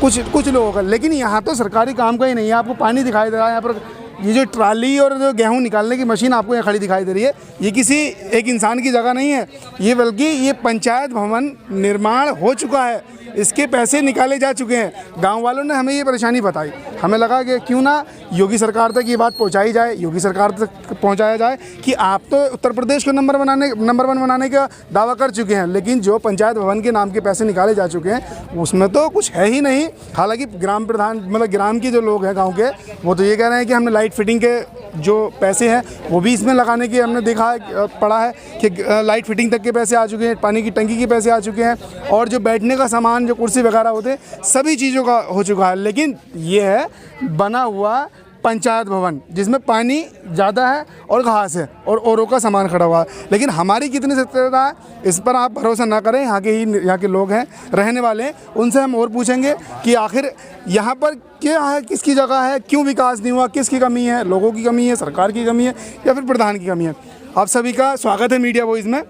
कुछ लोगों का। लेकिन यहाँ तो सरकारी काम का ही नहीं है। आपको पानी दिखाई दे रहा है यहाँ पर, ये जो ट्राली और जो गेहूं निकालने की मशीन आपको यहाँ खड़ी दिखाई दे रही है, ये किसी एक इंसान की जगह नहीं है, ये बल्कि ये पंचायत भवन निर्माण हो चुका है, इसके पैसे निकाले जा चुके हैं। गांव वालों ने हमें ये परेशानी बताई, हमें लगा कि क्यों ना योगी सरकार तक ये बात पहुंचाई जाए, योगी सरकार तक पहुंचाया जाए कि आप तो उत्तर प्रदेश को नंबर 1 बनाने का दावा कर चुके हैं, लेकिन जो पंचायत भवन के नाम के पैसे निकाले जा चुके हैं उसमें तो कुछ है ही नहीं। हालांकि ग्राम प्रधान मतलब ग्राम के जो लोग हैं गाँव के, वो तो ये कह रहे हैं कि हमने लाइट फिटिंग के जो पैसे हैं वो भी इसमें लगाने की हमने देखा है, पढ़ा है कि लाइट फिटिंग तक के पैसे आ चुके हैं, पानी की टंकी के पैसे आ चुके हैं, और जो बैठने का सामान, जो कुर्सी वगैरह होते हैं, सभी चीज़ों का हो चुका है। लेकिन ये है बना हुआ पंचायत भवन जिसमें पानी ज़्यादा है और घास है और औरों का सामान खड़ा हुआ है। लेकिन हमारी कितनी सत्यता है इस पर आप भरोसा ना करें। यहाँ के लोग हैं, रहने वाले हैं, उनसे हम और पूछेंगे कि आखिर यहाँ पर क्या है, किसकी जगह है, क्यों विकास नहीं हुआ, किसकी कमी है, लोगों की कमी है, सरकार की कमी है या फिर प्रधान की कमी है। आप सभी का स्वागत है मीडिया वॉइस में।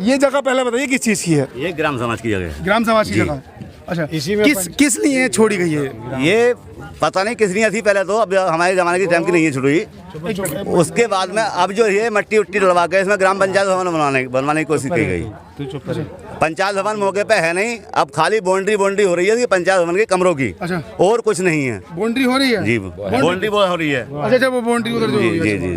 ये जगह पहले बताइए किस चीज़ की है? ये ग्राम समाज की जगह है। ग्राम समाज की जगह। अच्छा, इसी में किस लिए छोड़ी गई है? ये पता नहीं किस लिए थी पहले तो, अब हमारे ज़माने की टाइम की नहीं है छुड़ी। उसके बाद में अब जो ये मट्टी उट्टी डलवा के इसमें ग्राम पंचायत भवन बनवाने की कोशिश की गई। पंचायत भवन मौके पे है नहीं, अब खाली बाउंड्री हो रही है पंचायत भवन के कमरों की। अच्छा, और कुछ नहीं है। बाउंड्री हो रही है? जी, बाउंड्री हो रही है। अच्छा, वो बाउंड्री उधर जो जी जी,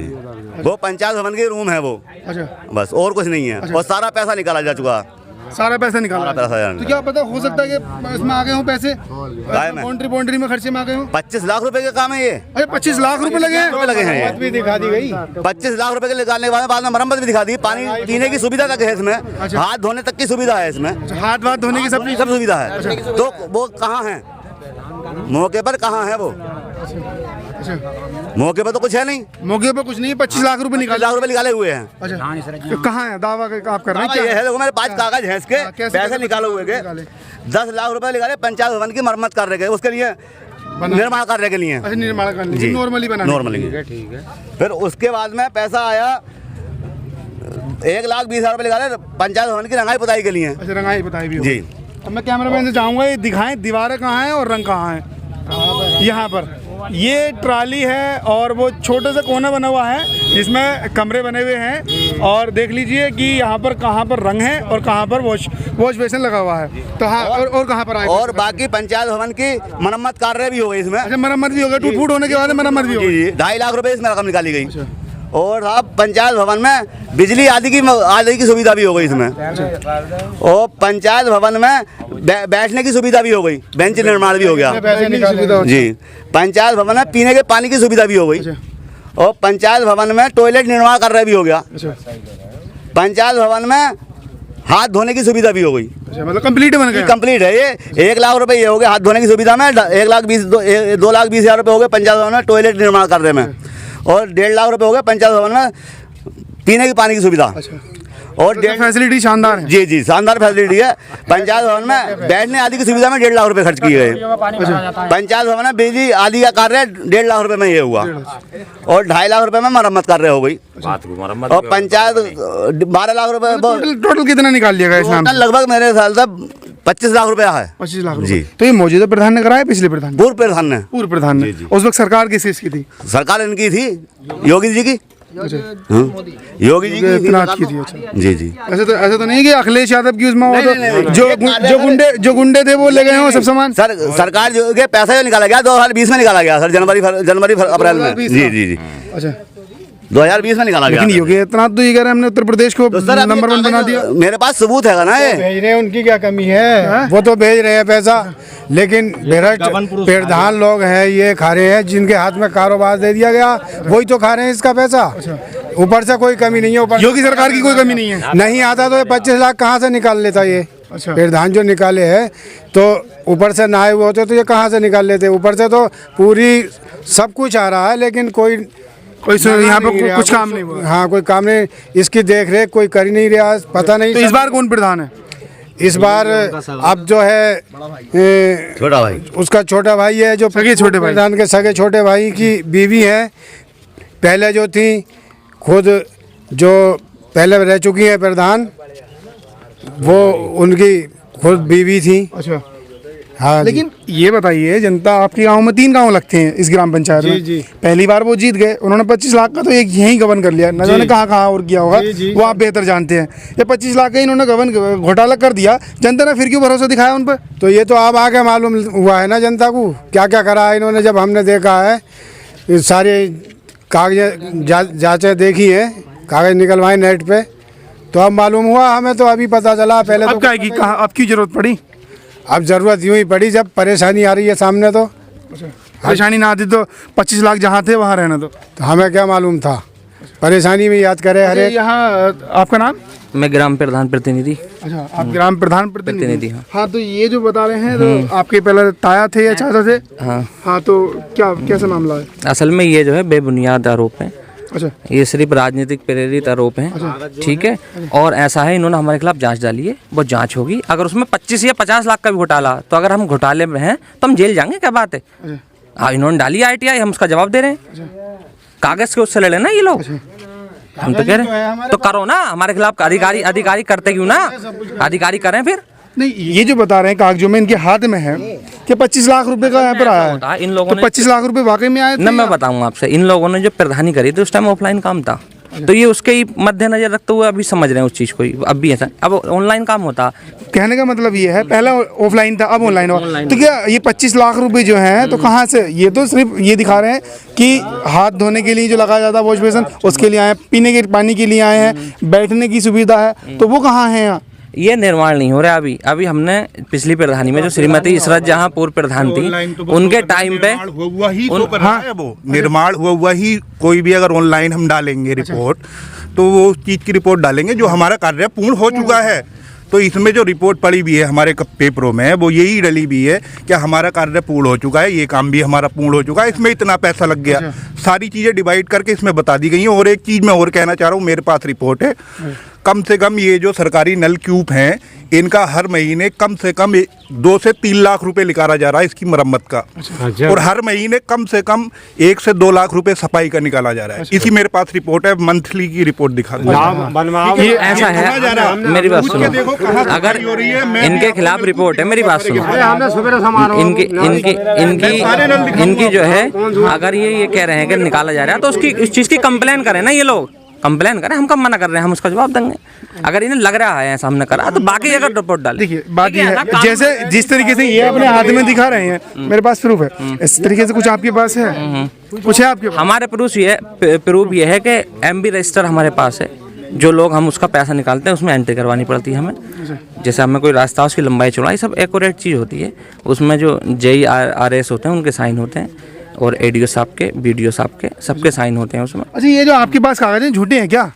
वो पंचायत भवन के रूम है वो। अच्छा, बस और कुछ नहीं है। और सारा पैसा निकाला जा चुका, सारा पैसा निकाला। तो क्या पता, हो सकता है कि इसमें आ गए हों पैसे, बाउंड्री में खर्चे में आ गए हों। 25 लाख रुपए का काम है ये। अरे 25 लाख रुपए लगे हैं? भी दिखा दी गई। 25 लाख रुपए के निकालने के बाद में मरम्मत भी दिखा दी। पानी पीने की सुविधा तक है इसमें, हाथ धोने तक की सुविधा है इसमें, हाथ धोने की सब सुविधा है। तो वो कहाँ है मौके पर, कहाँ है वो? मौके पर तो कुछ है नहीं। मौके पर कुछ नहीं है। 25 लाख रुपए निकाले हुए हैं। अच्छा, कहाँ है दावा आप कर रहे हैं? ये है, देखो मेरे 5 कागज हैं इसके, पैसे निकाले हुए के 10 लाख रुपए निकाले पंचायत भवन की मरम्मत कर रहे थे, उसके लिए निर्माण कार्य के लिए। अच्छा, निर्माण करने के लिए नॉर्मली बनाना। नॉर्मली, ठीक है। फिर उसके बाद में पैसा आया 1,20,000 रुपए निकाले पंचायत भवन की रंगाई पुताई के लिए। अच्छा, रंगाई पुताई भी जी। अब मैं कैमरामैन से चाहूँगा ये दिखाएं दीवारें कहाँ हैं और रंग कहाँ है। यहाँ पर ये ट्राली है और वो छोटे से कोना बना हुआ है जिसमें कमरे बने हुए हैं, और देख लीजिए कि यहाँ पर कहाँ पर रंग है और कहाँ पर वॉश बेसिन लगा हुआ है। तो हाँ, और कहाँ पर आएगा? और बाकी पंचायत भवन की मरम्मत कार्य भी हो गई इसमें। अच्छा, मरम्मत भी हो गई, टूट फूट होने के बाद मरम्मत भी हो गई। 2.5 लाख रुपए इसमें रकम निकाली गई। और अब पंचायत भवन में बिजली आदि की सुविधा भी हो गई इसमें। और पंचायत भवन में बैठने की सुविधा भी हो गई, बेंच निर्माण भी हो गया जी। पंचायत भवन में पीने के पानी की सुविधा भी हो गई। और पंचायत भवन में टॉयलेट निर्माण कर रहे भी हो गया। पंचायत भवन में हाथ धोने की सुविधा भी हो गई। मतलब कंप्लीट बन गया? कंप्लीट है ये। 1 लाख रुपए ये हो गए हाथ धोने की सुविधा में, 2,20,000 रुपए हो गए पंचायत भवन में टॉयलेट निर्माण कर रहे में, और 1.5 लाख रुपए हो गए पंचायत भवन में पीने की पानी की सुविधा। अच्छा। और फैसिलिटी शानदार है। जी जी, शानदार फैसिलिटी है। पंचायत भवन में बैठने आदि की सुविधा में 1.5 लाख रुपए खर्च किए गए। पंचायत भवन में बिजली आदि का कार्य 1.5 लाख रुपए में ये हुआ, और 2.5 लाख रुपए में मरम्मत कार्य हो गई। और पंचायत 12 लाख रुपए। टोटल कितना निकाल लिया गया? लगभग मेरे ख्याल से 25 लाख रुपया है। 25 लाख जी। तो ये मौजूदा प्रधान ने कराया, पिछले प्रधान? पूर्व प्रधान ने। उस वक्त सरकार किसकी थी? सरकार इनकी थी, योगी जी की। योगी जी की थी। जी जी। ऐसा तो नहीं कि अखिलेश यादव की उसमें जो गुंडे थे वो ले गए हो सब सामान? सर, सरकार जो के पैसा जो निकाला गया 2020 में निकाला गया सर, जनवरी अप्रैल में। जी जी जी। अच्छा, 2020 में निकाला गया। लेकिन योगी आदित्यनाथ तो ये कह रहे हैं हमने उत्तर प्रदेश को नंबर 1 बना दिया। मेरे पास सबूत है ना, ये भेज रहे हैं, उनकी क्या कमी है? वो तो भेज रहे हैं पैसा, लेकिन प्रधान लोग हैं ये खा रहे हैं, जिनके हाथ में कारोबार दे दिया गया वही तो खा रहे हैं इसका पैसा। ऊपर से कोई कमी नहीं है, ऊपर योगी सरकार की कोई कमी नहीं है। नहीं आता तो 25 लाख कहाँ से निकाल लेता ये? अच्छा, प्रधान जो निकाले हैं तो ऊपर से ना आए हुए होते तो ये कहाँ से निकाल लेते? ऊपर से तो पूरी सब कुछ आ रहा है, लेकिन कोई यहाँ पे कुछ काम नहीं हुआ। हाँ, कोई काम नहीं, इसकी देख रेख कोई कर ही नहीं रहा, पता नहीं। तो इस बार कौन प्रधान है? इस बार अब जो है छोटा भाई, उसका छोटा भाई है, जो सगे छोटे भाई, प्रधान के सगे छोटे भाई की बीवी है। पहले जो थी खुद जो पहले रह चुकी है प्रधान, वो उनकी खुद बीवी थी। अच्छा। हाँ जी। लेकिन ये बताइए, जनता आपके गांव में 3 गांव लगते हैं इस ग्राम पंचायत में। जी। पहली बार वो जीत गए, उन्होंने 25 लाख का तो एक यहीं गबन कर लिया, न जाने कहाँ कहाँ और किया होगा, वो आप बेहतर जानते हैं। ये 25 लाख का इन्होंने गबन घोटाला कर दिया, जनता ने फिर क्यों भरोसा दिखाया उन पर? तो ये तो अब आगे मालूम हुआ है ना जनता को क्या क्या करा है इन्होंने। जब हमने देखा है ये सारे कागज जांचें देखी है, कागज निकलवाए नेट पे, तो अब मालूम हुआ हमें। तो अभी पता चला, पहले अब तो क्या की कहाँ अब क्यों जरूरत पड़ी? अब ज़रूरत यूँ ही पड़ी जब परेशानी आ रही है सामने। तो परेशानी ना आती तो 25 लाख जहाँ थे वहाँ रहना। तो हमें क्या मालूम था, परेशानी में याद करे हर एक। यहाँ आपका नाम? मैं ग्राम प्रधान प्रतिनिधि। अच्छा, आप ग्राम प्रधान प्रतिनिधि। हाँ। हाँ, तो ये जो बता रहे हैं, तो आपके पहले ताया थे या चाचा थे? हाँ। हाँ, तो क्या कैसा मामला है? असल में ये जो है बेबुनियाद आरोप है। अच्छा, ये सिर्फ राजनीतिक प्रेरित आरोप हैं। ठीक है, और ऐसा है इन्होंने हमारे खिलाफ जांच डाली है, वो जांच होगी। अगर उसमें 25 या 50 लाख का भी घोटाला, तो अगर हम घोटाले में हैं तो हम जेल जाएंगे, क्या बात है? हाँ, इन्होंने डाली ITI, हम उसका जवाब दे रहे हैं। कागज के उससे लड़े ना ये लोग। हम तो कह रहे हैं तो करो ना, हमारे खिलाफ अधिकारी करते क्यों ना? अधिकारी करें फिर। नहीं, ये जो बता रहे हैं कागजों में इनके हाथ में है कि 25 लाख रुपए का यहाँ पर आया है, इन लोगों तो 25 लाख रुपए वाकई में आए थे? ना, मैं बताऊंगा आपसे, इन लोगों ने जो प्रधानी करी थी उस टाइम ऑफलाइन काम था, तो ये उसके ही मद्देनजर रखते हुए अभी समझ रहे हैं उस चीज़ को ही। अब भी ऐसा, अब ऑनलाइन काम होता। कहने का मतलब ये है, पहला ऑफलाइन था, अब ऑनलाइन हुआ। तो क्या ये 25 लाख रुपए जो हैं तो कहाँ से? ये तो सिर्फ ये दिखा रहे हैं कि हाथ धोने के लिए जो लगाया जाता है वॉश बेसिन, उसके लिए आए हैं, पीने के पानी के लिए आए हैं, बैठने की सुविधा है, तो वो कहाँ है यहाँ? ये निर्माण नहीं हो रहा अभी हमने पिछली प्रधानी में जो श्रीमती इसरत जहां पूर्व प्रधान थी, उनके टाइम पे हुआ ही तो कर रहा है वो निर्माण हुआ ही। कोई भी अगर ऑनलाइन हम डालेंगे रिपोर्ट, तो वो उस चीज़ की रिपोर्ट डालेंगे जो हमारा कार्य पूर्ण हो चुका है। तो इसमें जो रिपोर्ट पड़ी भी है हमारे पेपरों में, वो यही डली भी है कि हमारा कार्य पूर्ण हो चुका है, ये काम भी हमारा पूर्ण हो चुका है, इसमें इतना पैसा लग गया। सारी चीज़ें डिवाइड करके इसमें बता दी गई हैं। और एक चीज़ मैं और कहना चाह रहा हूँ, मेरे पास रिपोर्ट है, कम से कम ये जो सरकारी नलकूप हैं, इनका हर महीने कम से कम 2 से 3 लाख रुपए निकाला जा रहा है इसकी मरम्मत का। और हर महीने कम से कम 1 से 2 लाख रुपए सफाई का निकाला जा रहा है। इसी मेरे पास रिपोर्ट है, मंथली की रिपोर्ट दिखा दो। ये ऐसा है, मेरी बात सुनो, अगर इनके खिलाफ रिपोर्ट है, मेरी बात सुनो, इनकी जो है, अगर ये कह रहे हैं कि निकाला जा रहा है, तो उसकी इस चीज़ की कंप्लेन करें ना, ये लोग कंप्लेन करें। हम कब मना कर रहे हैं, हम उसका जवाब देंगे। अगर इन्हें लग रहा है ऐसा हमने करा, तो बाकी अगर रिपोर्ट डाले। देखिए, बाकी है जैसे जिस तरीके से ये अपने हाथ में दिखा रहे हैं, मेरे पास प्रूफ है, इस तरीके से कुछ आपके पास है? कुछ है आपके पास? हमारे प्रूफ ये है कि MB रजिस्टर हमारे पास है, जो लोग हम उसका पैसा निकालते हैं उसमें एंट्री करवानी पड़ती है हमें। जैसे हमें कोई रास्ता, उसकी लंबाई चौड़ाई सब एक्यूरेट चीज़ होती है, उसमें जो JRS होते हैं उनके साइन होते हैं, और ADO साहब के, BDO साहब के, सबके साइन होते हैं उसमें। अच्छा, ये जो आपके पास कागज हैं झूठे हैं क्या?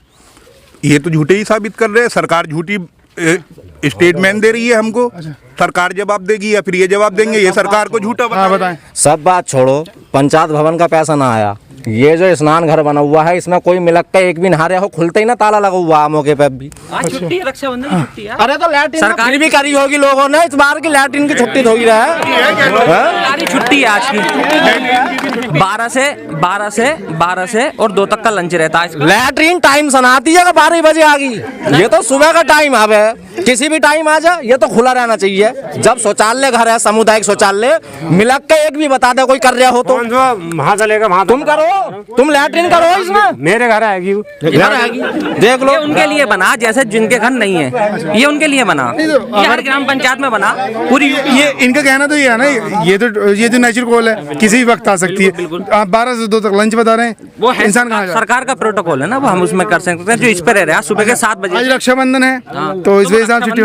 ये तो झूठे ही साबित कर रहे हैं। सरकार झूठी स्टेटमेंट दे रही है हमको। सरकार जवाब देगी या फिर ये जवाब देंगे, ये सरकार को झूठा बताएं। सब बात छोड़ो, पंचायत भवन का पैसा ना आया, ये जो स्नान घर बना हुआ है इसमें कोई मिलक का एक भी नहा रहा हो, खुलते ही ना ताला लगा हुआ है मौके पे भी। छुट्टी है, रक्षाबंधन की छुट्टी है। अरे तो लैट्रिन सरकारी भी करी होगी लोगों ने, इस बार की लैट्रिन की छुट्टी हो ही रहा है। सरकारी छुट्टी है आज की, 12 से और 2 तक का लंच रहता है। लैट्रिन टाइम सुनाती है 12 बजे आ गई, ये तो सुबह का टाइम अब है, किसी भी टाइम आ जा, ये तो खुला रहना चाहिए। जब शौचालय घर है, सामुदायिक शौचालय, मिलक का एक भी बता दे कोई कर रहा हो तो वहाँ चलेगा, वहाँ तुम करो, तुम लैट्रिन करो इसमें। मेरे घर आएगी, देख लो, ये उनके लिए बना, जैसे जिनके घर नहीं है, ये उनके लिए बना। ये हर ग्राम पंचायत में बना पूरी। ये इनका कहना तो ये है ना, ये जो नेचुरल कॉल है, किसी भी वक्त आ सकती है। आप 12 से 2 तक लंच बता रहे हैं, वो है इंसान कहाँ जाए? सरकार का प्रोटोकॉल है ना, वो हम उसमें कर सकते हैं। जो इस पे रह रहा है सुबह के 7 बजे, आज रक्षाबंधन है, तो इस वजह से आप छुट्टी।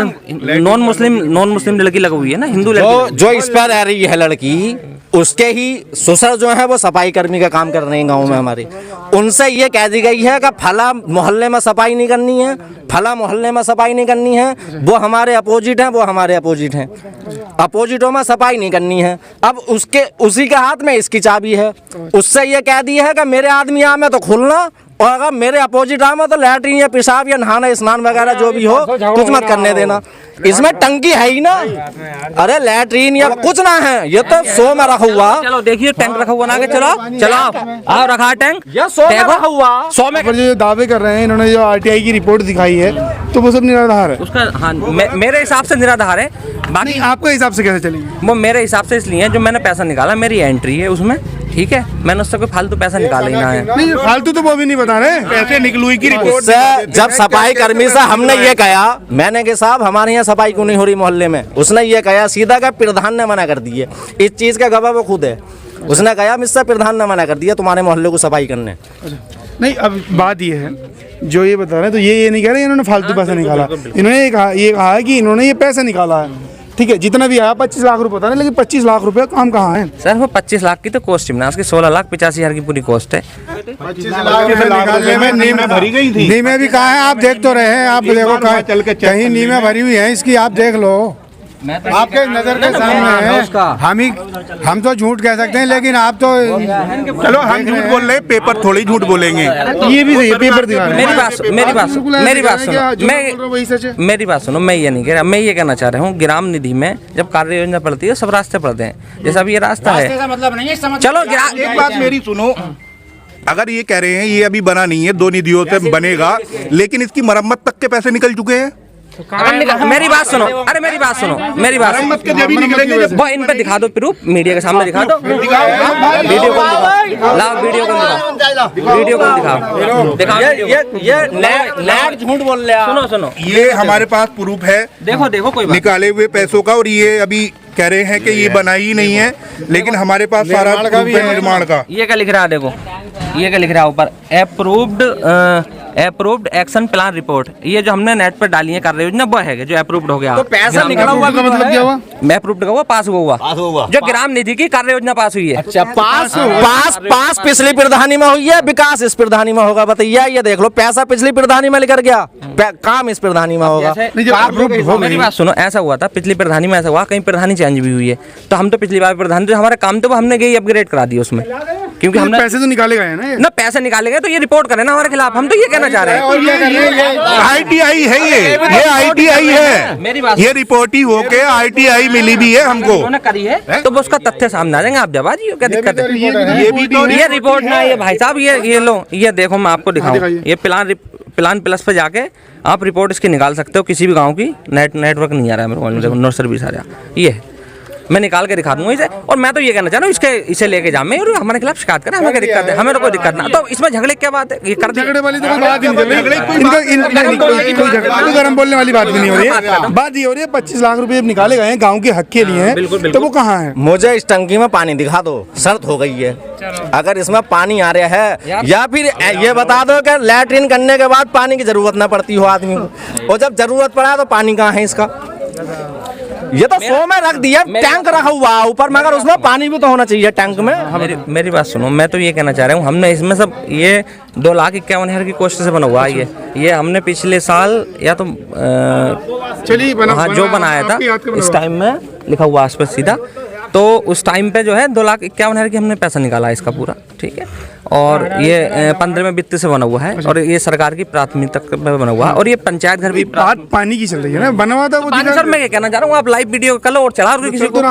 नॉन मुस्लिम लड़की लगी हुई है ना, हिंदू जो लड़की। जो इस पर रह रही है लड़की, उसके ही ससुर जो है वो सफाई कर्मी का काम कर रहे हैं गांव में हमारे। उनसे ये कह दी गई है कि फला मोहल्ले में सफाई नहीं करनी है, फला मोहल्ले में सफाई नहीं करनी है, वो हमारे अपोजिट हैं, वो हमारे अपोजिट हैं, अपोजिटों में सफाई नहीं करनी है। अब उसी के हाथ में इसकी चाबी है, उससे ये कह दी है कि मेरे आदमी आ में तो खुलना और अगर मेरे अपोजिट आए तो लैट्रिन या पेशाब या नहाना स्नान वगैरह जो भी हो कुछ मत करने देना। इसमें टंकी है ही ना, अरे लैट्रिन या कुछ ना है, ये तो 100 में रखा हुआ। चलो देखिए टैंक रखा हुआ ना के चलो चलो आओ रखा टैंक ये 100 में रखा हुआ। 100 में पर जो दावे कर रहे हैं इन्होंने, जो आरटीआई की रिपोर्ट दिखाई है, तो वो सब निराधार है। उसका हाँ मेरे हिसाब से निराधार है। बाकी नहीं, आपके हिसाब से कैसे चलेगी? वो मेरे हिसाब से इसलिए जो मैंने पैसा निकाला, मेरी एंट्री है उसमें, ठीक है, मैंने उससे कोई फालतू पैसा निकाला ही ना है। नहीं, फालतू तो वो भी नहीं बता रहे। पैसे निकलुई की रिपोर्ट उससे जब सफाई कर्मी से हमने ये कहा, मैंने कि साहब हमारे यहाँ सफाई क्यों नहीं हो रही मोहल्ले में, उसने ये कहा सीधा का प्रधान ने मना कर दी है। इस चीज का गवाह वो खुद है। उसने कहा मुझसे प्रधान ने मना कर दिया तुम्हारे मोहल्ले को सफाई करने। नहीं, अब बात ये है, जो ये बता रहे हैं तो ये नहीं कह रहे इन्होंने फालतू पैसा निकाला। इन्होंने ये कहा है कि इन्होंने ये पैसा निकाला है, ठीक है, जितना भी आया 25 लाख रुपए होता है, लेकिन 25 लाख रुपए काम कहाँ है? सर वो 25 लाख की तो कॉस्ट है, उसकी 16,85,000 की पूरी कॉस्ट है। 25 लाख निकालने में नींव भरी गई थी। नींव में भी कहा है, आप देख तो रहे हैं, आप देखो कहीं नींव में भरी हुई है इसकी, आप देख लो, आपके नजर के सामने है। हम तो झूठ कह सकते हैं, लेकिन आप तो चलो हम झूठ बोल रहे हैं, पेपर थोड़ी झूठ बोलेंगे। ये भी सही है, पेपर दिखा रहे हैं। मेरी बात सुनो, मेरी बात सुनो, मेरी बात सुनो, मैं ये नहीं कह रहा, मैं ये कहना चाह रहा हूँ, ग्राम निधि में जब कार्य योजना पड़ती है सब रास्ते पड़ते हैं, जैसा अभी ये रास्ता है, चलो एक बात मेरी सुनो, अगर ये कह रहे हैं ये अभी बना नहीं है, 2 निधियों से बनेगा, लेकिन इसकी मरम्मत तक के पैसे निकल चुके हैं। मेरी बात सुनो, अरे मेरी बात सुनो, मेरी बात सुनो, वो इन पे दिखा दो प्रूफ, मीडिया के सामने दिखा दो, वीडियो कॉल दिखाओ, लाओ वीडियो कॉल दिखाओ, वीडियो कॉल दिखाओ, ये नेट झूठ बोल रहे हैं। सुनो सुनो, ये हमारे पास प्रूफ है, देखो देखो कोई बात निकाले हुए पैसों का, और ये अभी कह रहे हैं कि ये बना ही नहीं है, लेकिन हमारे पास सारा प्रूफ है निर्माण का। ये क्या लिख रहा है, देखो ये क्या लिख रहा है ऊपर, अप्रूव्ड एक्शन प्लान रिपोर्ट, ये जो हमने नेट पर डाली है कार्य योजना वो है जो अप्रूव्ड हो गया। तो पैसा निकला हुआ का मतलब क्या हुआ? मैं अप्रूव्ड हुआ, पास हुआ, जो ग्राम निधि की कार्य योजना पास हुई है। अच्छा, पास पिछली प्रधानी में हुई है, विकास इस प्रधानी में होगा, बताइए। ये देख लो, पैसा पिछली प्रधानी में लेकर गया, काम इस प्रधानी में होगा। मेरी बात सुनो, ऐसा हुआ था पिछली प्रधानी में, ऐसा हुआ कहीं प्रधानी चेंज भी हुई है, तो हम तो पिछली बार प्रधानी, तो हमारा काम तो वो हमने गई अपग्रेड करा दिया उसमें, क्योंकि हमने पैसे तो निकाले गए हैं ना, पैसे निकाले गए तो ये रिपोर्ट करें ना हमारे खिलाफ, हम तो ये कहना चाह रहे हैं। ITI है, ये ITI है, ये रिपोर्ट ही होके ITI मिली भी है हमको, उन्होंने करी है, तो वो उसका तथ्य सामने आ जाएंगे, आप जवाब दीजिए, क्या दिक्कत है? ये भी तो ये रिपोर्ट ना, ये भाई साहब ये लो, ये देखो मैं आपको दिखाऊं, ये प्लान प्लस पे जाके आप रिपोर्ट इसकी निकाल सकते हो, किसी भी गांव की नेटवर्क नहीं आ रहा है मेरे मोबाइल में, नो सर्विस आ रहा, ये है, मैं निकाल के दिखा दूंगा इसे। और मैं तो ये कहना चाह रहा हूँ, इसे लेके जाए और हमारे खिलाफ शिकायत करें, हमें क्या दिक्कत है? हमें तो कोई दिक्कत ना, तो इसमें झगड़े क्या बात है? ये कर झगड़े वाली तो कोई बात ही नहीं चल रही, कोई झगड़ा गरम बोलने वाली बात भी नहीं हो रही है। बात ये हो रही है 25 लाख रुपए निकाले गए हैं गांव के हक के लिए, तो वो कहाँ है? मुझे इस टंकी में पानी दिखा दो, शर्त हो गई है। अगर इसमें पानी आ रहा है, या फिर ये बता दो कि लैट्रिन करने के बाद पानी की जरूरत ना पड़ती हो आदमी को, और जब जरूरत पड़ा तो पानी कहाँ है इसका? ये तो 100 में रख दिया, टैंक रखा हुआ ऊपर, मगर उसमें पानी भी तो होना चाहिए टैंक में। मेरी बात सुनो, मैं तो ये कहना चाह रहा हूँ, हमने इसमें सब ये 2,51,000 की कॉस्ट से बना हुआ है, ये हमने पिछले साल या तो चलिए हाँ जो बनाया था इस टाइम में लिखा हुआ आस पास सीधा, तो उस टाइम पे जो है 2,51,000 की हमने पैसा निकाला इसका पूरा, ठीक है। और ये 15 में वित्त से बना हुआ है, और ये सरकार की प्राथमिकता में बना हुआ है, और ये पंचायत घर भी बात पानी की चल रही है ना, बना हुआ था वो। सर मैं ये कहना चाह रहा हूँ, आप लाइव वीडियो कर लो और चला दो किसी को,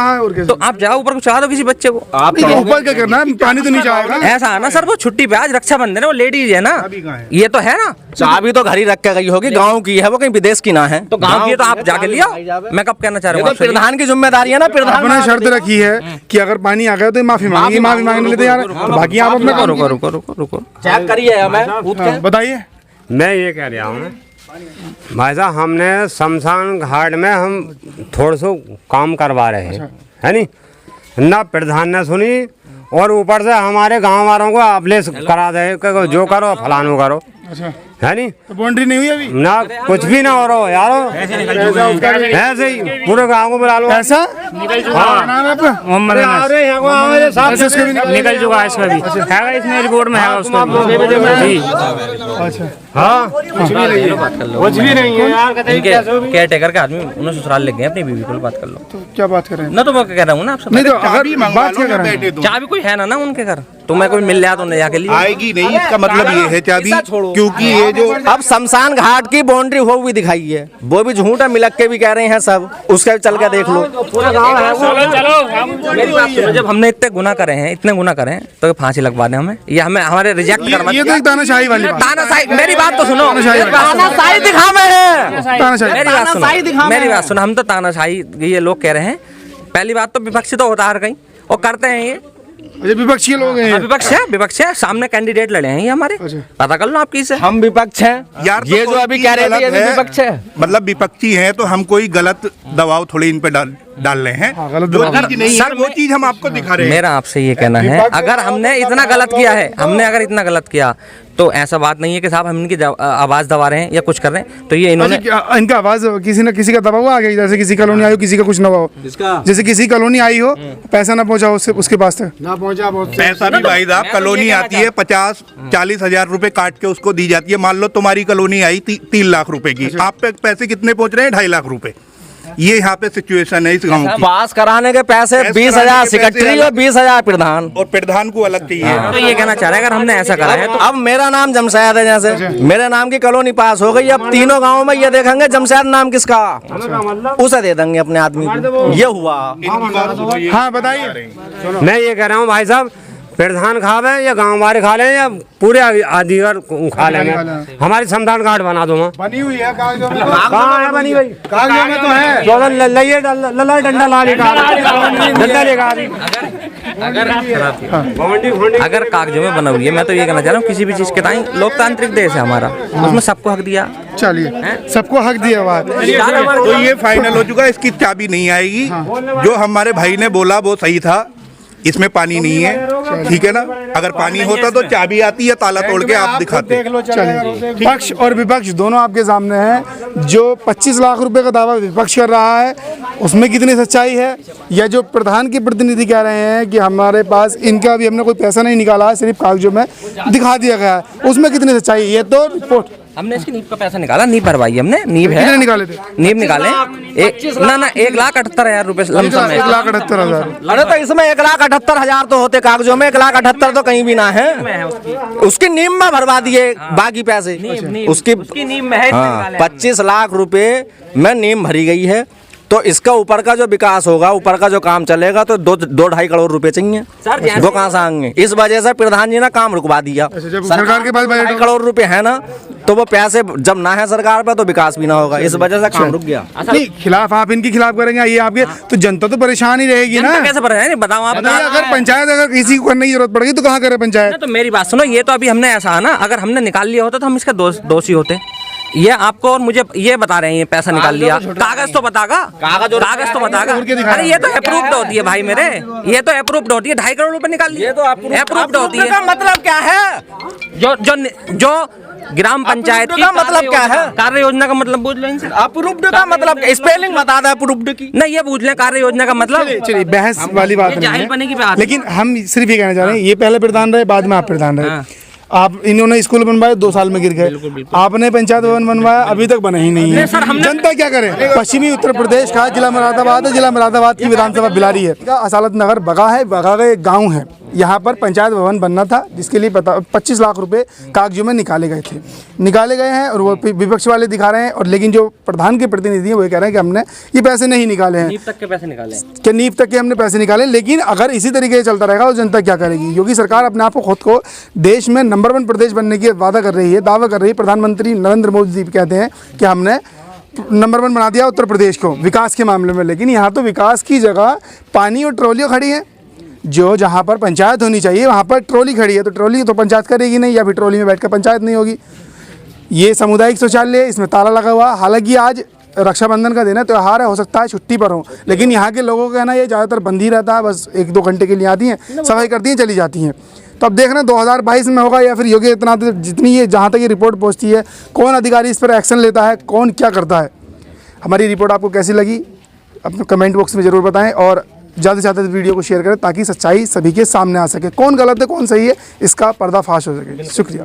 तो आप जाओ ऊपर को चला दो किसी बच्चे को, आप ऊपर क्या करना है, पानी तो नीचे आएगा। ऐसा है ना सर, वो छुट्टी पे आज रक्षाबंधन है, वो लेडीज है ना, ये तो है ना, चाबी तो घर ही रख के गई होगी, गाँव की है वो, कहीं विदेश की ना है, तो गाँव की तो आप जाके लिया। मैं कब कहना चाह रहा हूँ, प्रधान की जिम्मेदारी है ना, प्रधान ने शर्त रखी है कि अगर पानी आ गया तो माफी मांगेंगे, माफी मांगने लेते यार, बाकी आप अपना रुको चेक करिए, हमें बताइए। मैं ये कह रहा हूँ भाई साहब, हमने शमशान घाट में हम थोड़ा सा काम करवा रहे हैं, है नी, ना प्रधान ने सुनी, और ऊपर से हमारे गांव वालों को अप्लेस करा दे कि जो करो फलानो करो, है नी, तो बाउंड्री नहीं हुई अभी ना, कुछ भी ना हो रहा हो यारो, ऐसे ही पूरे गांव को बुला लो। ऐसा निकल चुका है इसका भी, है इसमें रिपोर्ट में है उसका भी। हाँ कुछ भी नहीं है यार, केयर टेकर के आदमी उन्हें ससुराल ले गए, अपनी बीवी को बात कर लो। तो क्या बात कर रहे हैं? ना तो मैं कह रहा हूँ ना आपसे, नहीं तो अगर बात क्या कर रहे हैं, चाबी कोई है ना उनके घर, तुम्हें कोई मिल जाए तो ले जाके लिए आएगी नहीं, इसका मतलब ये है चाबी, क्योंकि ये जो अब शमशान घाट की बाउंड्री हो भी दिखाई है, वो भी झूठ है, मिलक के भी कह रहे हैं सब, उसका भी चल के देख लो। मेरी बात सुनो, जब हमने इतने गुना करे हैं तो फांसी लगवा दें हमें, या हमें हमारे रिजेक्ट करवा। ये तो एक तानाशाही वाली बात। तानाशाही, मेरी बात तो सुनो, तानाशाही दिखावे हैं, तानाशाही। मेरी बात सुनो, हम तो तानाशाही ये लोग कह रहे हैं। पहली बात तो विपक्ष तो होता है कहीं और करते हैं ये विपक्षी लोग हैं। विपक्ष है, सामने कैंडिडेट लड़े हैं ये हमारे, पता कर लो आप किसे। हम विपक्ष हैं यार, ये जो अभी कह रहे थे ये भी विपक्ष है। मतलब विपक्षी हैं तो हम कोई गलत दबाव थोड़ी इन पे डाल रहे हैं। जो चीज नहीं है वो चीज हम आपको दिखा रहे हैं। मेरा आपसे ये कहना है, अगर हमने इतना गलत किया है, अगर इतना गलत किया तो ऐसा बात नहीं है कि साहब हम इनकी आवाज दबा रहे हैं या कुछ कर रहे हैं। तो ये इन्होंने इनका आवाज किसी न किसी का दबा हुआ आ गया, जैसे किसी कॉलोनी आई हो किसी का कुछ ना हुआ हो, जैसे किसी कॉलोनी आई हो पैसा ना पहुंचा उसके पास तक ना पहुंचा, बहुत पैसा भी भाई साहब, कॉलोनी आती है 50-40 हजार रुपए काट के उसको दी जाती है। मान लो तुम्हारी कॉलोनी आई 3 लाख रुपए की, आप पे पैसे कितने पहुंच रहे हैं? 2.5 लाख रुपए। ये यहाँ पे सिचुएशन है इस गांव की। पास कराने के पैसे 20,000 सेक्रेटरी और 20,000 प्रधान, और प्रधान को अलग चाहिए। तो ये कहना चाह रहे हैं अगर हमने ऐसा करा है तो अब मेरा नाम जमशेद है, जैसे मेरे नाम की कॉलोनी पास हो गई, अब तीनों गांवों में ये देखेंगे जमशेद नाम किसका, उसे दे देंगे अपने आदमी को। ये हुआ। हाँ बताइए। मैं ये कह रहा हूँ भाई साहब, प्रधान खावे या गांव वाले खा लें या पूरे अधिकार खा लेंगे। हमारी शमशान घाट बना दो। बनी हुई है कागजों में, कहाँ है बनी हुई? कागजों में तो है। डंडा ला लेगा, डंडा लेगा। अगर कागजों में बना हुई है, मैं तो ये कहना चाह रहा हूँ किसी भी चीज के टाइम लोकतांत्रिक देश है हमारा, उसमें सबको हक दिया। चलिए, सबको हक दिया हुआ है। तो ये फाइनल हो चुका है, इसकी चाबी नहीं आएगी। जो हमारे भाई ने बोला वो सही था, इसमें पानी नहीं है, ठीक है ना। अगर पानी होता तो चाबी आती या ताला तोड़ के आप दिखाते। चलिए, पक्ष और विपक्ष दोनों आपके सामने हैं। जो 25 लाख रुपए का दावा विपक्ष कर रहा है उसमें कितनी सच्चाई है, या जो प्रधान के प्रतिनिधि कह रहे हैं कि हमारे पास इनका भी हमने कोई पैसा नहीं निकाला है, सिर्फ कागजों में दिखा दिया गया है, उसमें कितनी सच्चाई है? ये तो रिपोर्ट हमने इसकी नींव का पैसा निकाला, नींव भरवाई हमने, नींव है। कितने निकाले थे? नींव निकाले 1,78,000 रुपए लमसम है। 1,78,000। अरे तो इसमें 1,78,000 तो होते कागजों में, 1,78,000 तो कहीं भी ना है। उसकी नींव में भरवा दिए बाकी पैसे, उसकी नींव में है। 25 लाख रुपए में नींव भरी गई है। तो इसका ऊपर का जो विकास होगा, ऊपर का जो काम चलेगा तो 2-2.5 करोड़ रुपए चाहिए, वो कहाँ से आएंगे? इस वजह से प्रधान जी ने काम रुकवा दिया। सरकार के पास 2.5 करोड़ रुपए है ना, तो वो पैसे जब ना है सरकार पे तो विकास भी ना होगा, इस वजह से काम रुक गया। नहीं, खिलाफ आप इनके खिलाफ करेंगे, ये आपके तो जनता तो परेशान ही रहेगी ना। कैसे परेशान? बताओ आप। अगर पंचायत अगर किसी को करने की जरूरत पड़ेगी तो कहाँ करे पंचायत? तो मेरी बात सुनो, ये तो अभी हमने ऐसा है ना, अगर हमने निकाल लिया होता तो हम इसका दोषी होते। ये आपको और मुझे ये बता रहे हैं ये पैसा निकाल लिया, कागज तो बतागा, कागज तो बतागा। अरे ये तो अप्रूव्ड होती है भाई मेरे, ये तो अप्रूव्ड होती है। 2.5 करोड़ रुपए निकाल लिए, तो अप्रूव्ड होती है। मतलब क्या है? जो ग्राम पंचायत का मतलब क्या है? कार्य योजना का मतलब पूछ लो इनसे। अप्रूव्ड का मतलब स्पेलिंग बता दे अप्रूव्ड की। नहीं, ये पूछ लें कार्य योजना का मतलब। चलिए, बहस वाली बात नहीं जाहिल बने की है, बात। लेकिन हम सिर्फ ये कहना चाह रहे हैं, ये पहले प्रधान रहे, बाद में आप प्रधान रहे। आप इन्होंने स्कूल बनवाए 2 साल में गिर गए, आपने पंचायत भवन बनवाया अभी तक बना ही नहीं है। जनता क्या करे? पश्चिमी उत्तर प्रदेश का जिला मुरादाबाद है, जिला मुरादाबाद की विधानसभा बिलारी है। असालत नगर बगा है, बगा का एक गाँव है, यहाँ पर पंचायत भवन बनना था, जिसके लिए 25 लाख रुपए कागजों में निकाले गए हैं और वो विपक्ष वाले दिखा रहे हैं। और लेकिन जो प्रधान के प्रतिनिधि हैं वो कह रहे हैं कि हमने ये पैसे नहीं निकाले हैं। नींव तक के पैसे निकाले, क्या नींव तक के हमने पैसे निकाले? लेकिन अगर इसी तरीके से चलता रहेगा तो जनता क्या करेगी? क्योंकि सरकार अपने आप को खुद को देश में नंबर 1 प्रदेश बनने की दावा कर रही है। प्रधानमंत्री नरेंद्र मोदी जी कहते हैं कि हमने नंबर 1 बना दिया उत्तर प्रदेश को विकास के मामले में। लेकिन यहाँ तो विकास की जगह पानी और ट्रॉलियाँ खड़ी हैं। जो जहाँ पर पंचायत होनी चाहिए वहाँ पर ट्रॉली खड़ी है, तो ट्रॉली तो पंचायत करेगी नहीं, या फिर ट्रॉली में बैठकर पंचायत नहीं होगी। ये सामुदायिक शौचालय, इसमें ताला लगा हुआ। हालांकि आज रक्षाबंधन का दिन है, त्यौहार है, हो सकता है छुट्टी पर हो, लेकिन यहाँ के लोगों का कहना ये ज़्यादातर बंद ही रहता है। बस 1-2 घंटे के लिए आती हैं, सफाई करती हैं, चली जाती हैं। तो अब देखना 2022 में होगा या फिर योगी आदित्यनाथ, जितनी ये जहाँ तक ये रिपोर्ट पहुँचती है, कौन अधिकारी इस पर एक्शन लेता है, कौन क्या करता है। हमारी रिपोर्ट आपको कैसी लगी अपने कमेंट बॉक्स में ज़रूर बताएं और ज़्यादा से ज़्यादा वीडियो को शेयर करें ताकि सच्चाई सभी के सामने आ सके। कौन गलत है कौन सही है इसका पर्दाफाश हो सके। शुक्रिया।